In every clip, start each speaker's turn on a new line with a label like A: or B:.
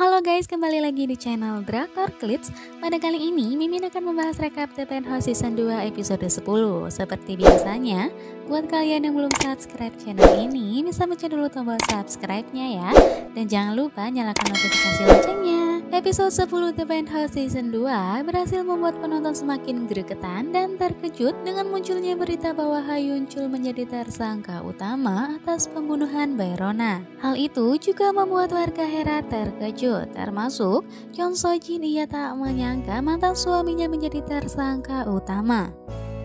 A: Halo guys, kembali lagi di channel Drakor Clips. Pada kali ini, Mimin akan membahas rekap The Penthouse Season 2 episode 10. Seperti biasanya, buat kalian yang belum subscribe channel ini, bisa mencet dulu tombol subscribe-nya ya. Dan jangan lupa nyalakan notifikasi loncengnya. Episode 10 The Penthouse Season 2 berhasil membuat penonton semakin gregetan dan terkejut dengan munculnya berita bahwa Ha Yun Chul menjadi tersangka utama atas pembunuhan Bayrona. Hal itu juga membuat warga Hera terkejut, termasuk Chon So Jin. Ia tak menyangka mantan suaminya menjadi tersangka utama.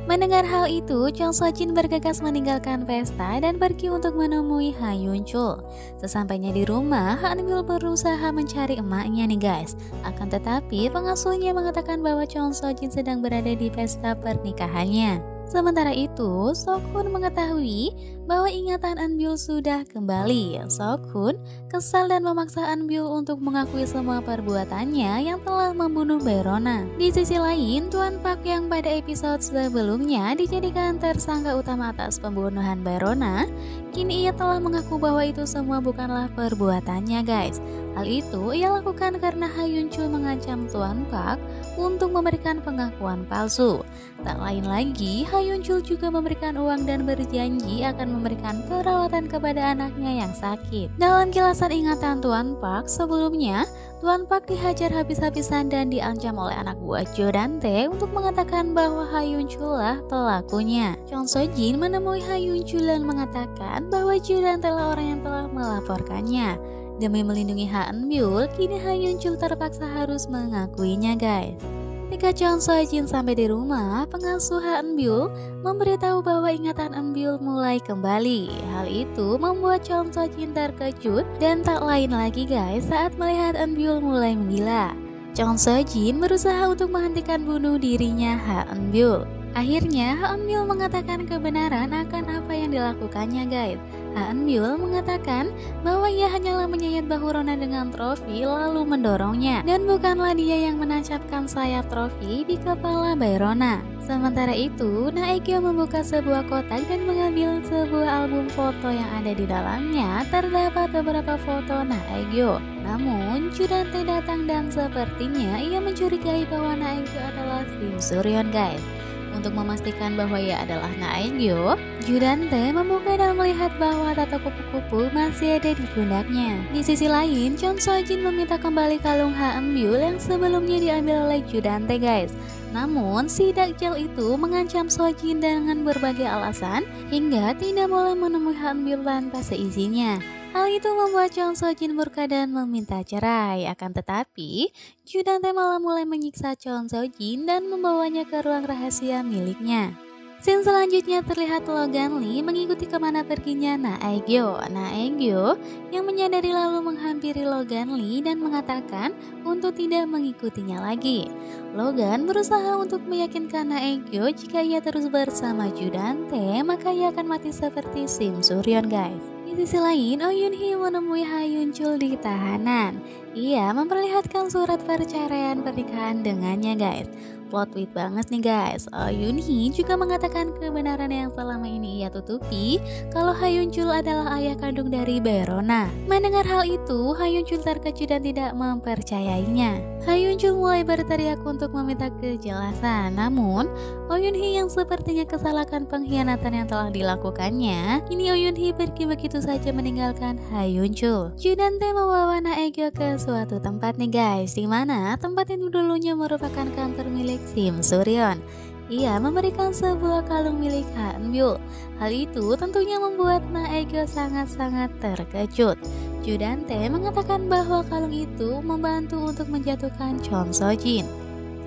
A: Mendengar hal itu, Chon So Jin bergegas meninggalkan pesta dan pergi untuk menemui Ha Yun Chul. Sesampainya di rumah, Ha Eun Byul berusaha mencari emaknya nih guys. Akan tetapi pengasuhnya mengatakan bahwa Chon So Jin sedang berada di pesta pernikahannya. Sementara itu, Sok-hun mengetahui bahwa ingatan Eun Byul sudah kembali. Sok-hun kesal dan memaksa Eun Byul untuk mengakui semua perbuatannya yang telah membunuh Bayrona. Di sisi lain, Tuan Pak yang pada episode sebelumnya dijadikan tersangka utama atas pembunuhan Bayrona, kini ia telah mengaku bahwa itu semua bukanlah perbuatannya guys. Hal itu ia lakukan karena Ha Yun Chul mengancam Tuan Pak untuk memberikan pengakuan palsu. Tak lain lagi, Ha Yun Chul juga memberikan uang dan berjanji akan memberikan perawatan kepada anaknya yang sakit. Dalam kilasan ingatan Tuan Pak sebelumnya, Tuan Pak dihajar habis-habisan dan diancam oleh anak buah Jo Dante untuk mengatakan bahwa Ha Yun Chul lah pelakunya. Chon So Jin menemui Ha Yun Chul dan mengatakan bahwa Jo Dante lah orang yang telah melaporkannya. Demi melindungi Ha Eun Byul, kini Ha Yun Chul terpaksa harus mengakuinya guys. Ketika Chon So Jin sampai di rumah, pengasuh Ha Eun Byul memberitahu bahwa ingatan Eun Byul mulai kembali. Hal itu membuat Chon So Jin terkejut dan tak lain lagi guys saat melihat Eun Byul mulai menggila. Chon So Jin berusaha untuk menghentikan bunuh dirinya Ha Eun Byul. Akhirnya Ha Eun Byul mengatakan kebenaran akan apa yang dilakukannya guys. Ha Eun Byul mengatakan bahwa ia hanyalah menyayat bahu Rona dengan trofi lalu mendorongnya, dan bukanlah dia yang menancapkan sayap trofi di kepala Bayrona. Sementara itu, Na Aegyo membuka sebuah kotak dan mengambil sebuah album foto yang ada di dalamnya. Terdapat beberapa foto Na Aegyo. Namun, Jo Dante datang dan sepertinya ia mencurigai bahwa Na Aegyo adalah Sim Suryeon guys. Untuk memastikan bahwa ia adalah Na Aegyo, Jo Dante membuka dan melihat bahwa tato kupu-kupu masih ada di pundaknya. Di sisi lain, Chon So Jin meminta kembali kalung Ha Eun Byul yang sebelumnya diambil oleh Jo Dante guys. Namun, si Dakjal itu mengancam So Jin dengan berbagai alasan hingga tidak boleh menemui Ha Eun Byul tanpa seizinnya. Hal itu membuat Chon So Jin murka dan meminta cerai. Akan tetapi, Jo Dante malah mulai menyiksa Chon So Jin dan membawanya ke ruang rahasia miliknya. Scene selanjutnya terlihat Logan Lee mengikuti kemana perginya Na Aegyo. Na Aegyo yang menyadari lalu menghampiri Logan Lee dan mengatakan untuk tidak mengikutinya lagi. Logan berusaha untuk meyakinkan Na Aegyo jika ia terus bersama Jo Dante maka ia akan mati seperti Sim Suryeon guys. Di sisi lain, Oh Yun Hee menemui Ha Yun Chul di tahanan. Ia memperlihatkan surat perceraian pernikahan dengannya guys. Plot twist banget nih guys. Oh Yun Hee juga mengatakan kebenaran yang selama ini ia tutupi kalau Ha Yun Chul adalah ayah kandung dari Bayrona. Mendengar hal itu, Ha Yun Chul terkejut dan tidak mempercayainya. Ha Yun Chul mulai berteriak untuk meminta kejelasan. Namun, Oh Yun Hee yang sepertinya kesal akan pengkhianatan yang telah dilakukannya, kini Oh Yun Hee pergi begitu saja meninggalkan Ha Yun Chul. Jo Dante membawa Na Aegyo ke suatu tempat nih guys, di mana tempat itu dulunya merupakan kantor milik Sim Suryeon. Ia memberikan sebuah kalung milik Ha Eun Byul. Hal itu tentunya membuat Na Aegyo sangat-sangat terkejut. Jo Dante mengatakan bahwa kalung itu membantu untuk menjatuhkan Chon So Jin.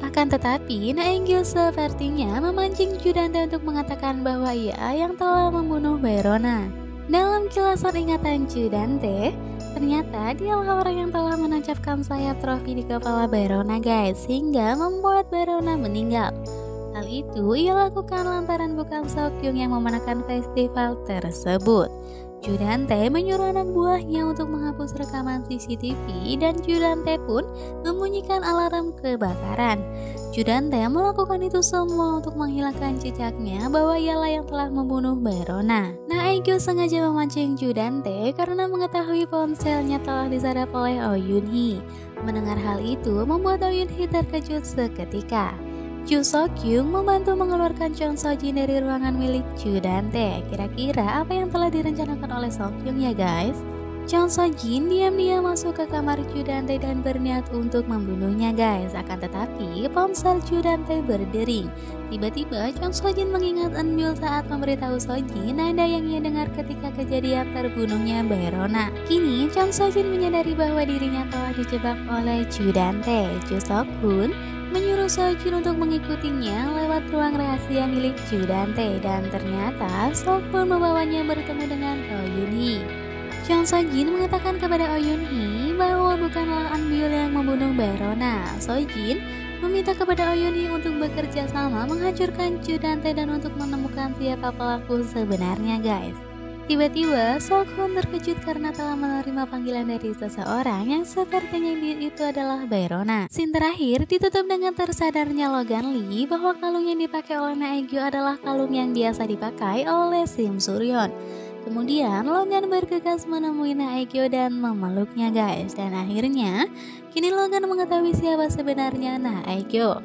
A: Akan tetapi, Na Aegyo sepertinya memancing Jo Dante untuk mengatakan bahwa ia yang telah membunuh Bayrona. Dalam kilasan ingatan Jo Dante, ternyata dialah orang yang telah menancapkan sayap trofi di kepala Bayrona guys, sehingga membuat Bayrona meninggal. Hal itu ia lakukan lantaran bukan Seokjung yang memenangkan festival tersebut. Judante menyuruh anak buahnya untuk menghapus rekaman CCTV dan Judante pun membunyikan alarm kebakaran. Judante melakukan itu semua untuk menghilangkan jejaknya bahwa ialah yang telah membunuh Bayrona. Aegyo sengaja memancing Judante karena mengetahui ponselnya telah disadap oleh Oh Yoon-hee. Mendengar hal itu membuat Oh Yoon-hee terkejut seketika. Joo Seok-kyung membantu mengeluarkan Chon So-jin dari ruangan milik Judante. Kira-kira apa yang telah direncanakan oleh Seok-kyung ya guys? Chon So-jin diam-diam masuk ke kamar Judante dan berniat untuk membunuhnya guys. Akan tetapi ponsel Judante berdering. Tiba-tiba Chon So-jin mengingat Eun-byul saat memberitahu So-jin nada yang ia dengar ketika kejadian terbunuhnya Bayrona. Kini Chon So-jin menyadari bahwa dirinya telah dijebak oleh Judante. Joo Seok-hun menyuruh So-jin untuk mengikutinya lewat ruang rahasia milik Judante dan ternyata So-hun membawanya bertemu dengan Oh Yoon-hee. Chon So-jin mengatakan kepada Oh Yoon-hee bahwa bukanlah Eun-byul yang membunuh Bayrona. So-jin meminta kepada Oh Yoon-hee untuk bekerja sama menghancurkan Judante dan untuk menemukan siapa pelaku sebenarnya guys. Tiba-tiba Seok-hun terkejut karena telah menerima panggilan dari seseorang yang sepertinya itu adalah Bayrona. Scene terakhir ditutup dengan tersadarnya Logan Lee bahwa kalung yang dipakai oleh Aegyo adalah kalung yang biasa dipakai oleh Sim Suryeon. Kemudian Logan bergegas menemui Aegyo dan memeluknya guys. Dan akhirnya kini Logan mengetahui siapa sebenarnya Aegyo.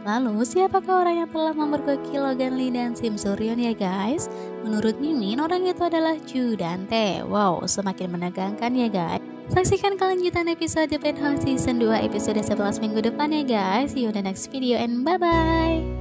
A: Lalu siapakah orang yang telah memergoki Logan Lee dan Sim Suryeon ya guys? Menurut Mimin orang itu adalah Judante. Wow, semakin menegangkan ya guys. Saksikan kelanjutan episode Penthouse Season 2 episode 11 minggu depan ya guys. See you in the next video and bye bye.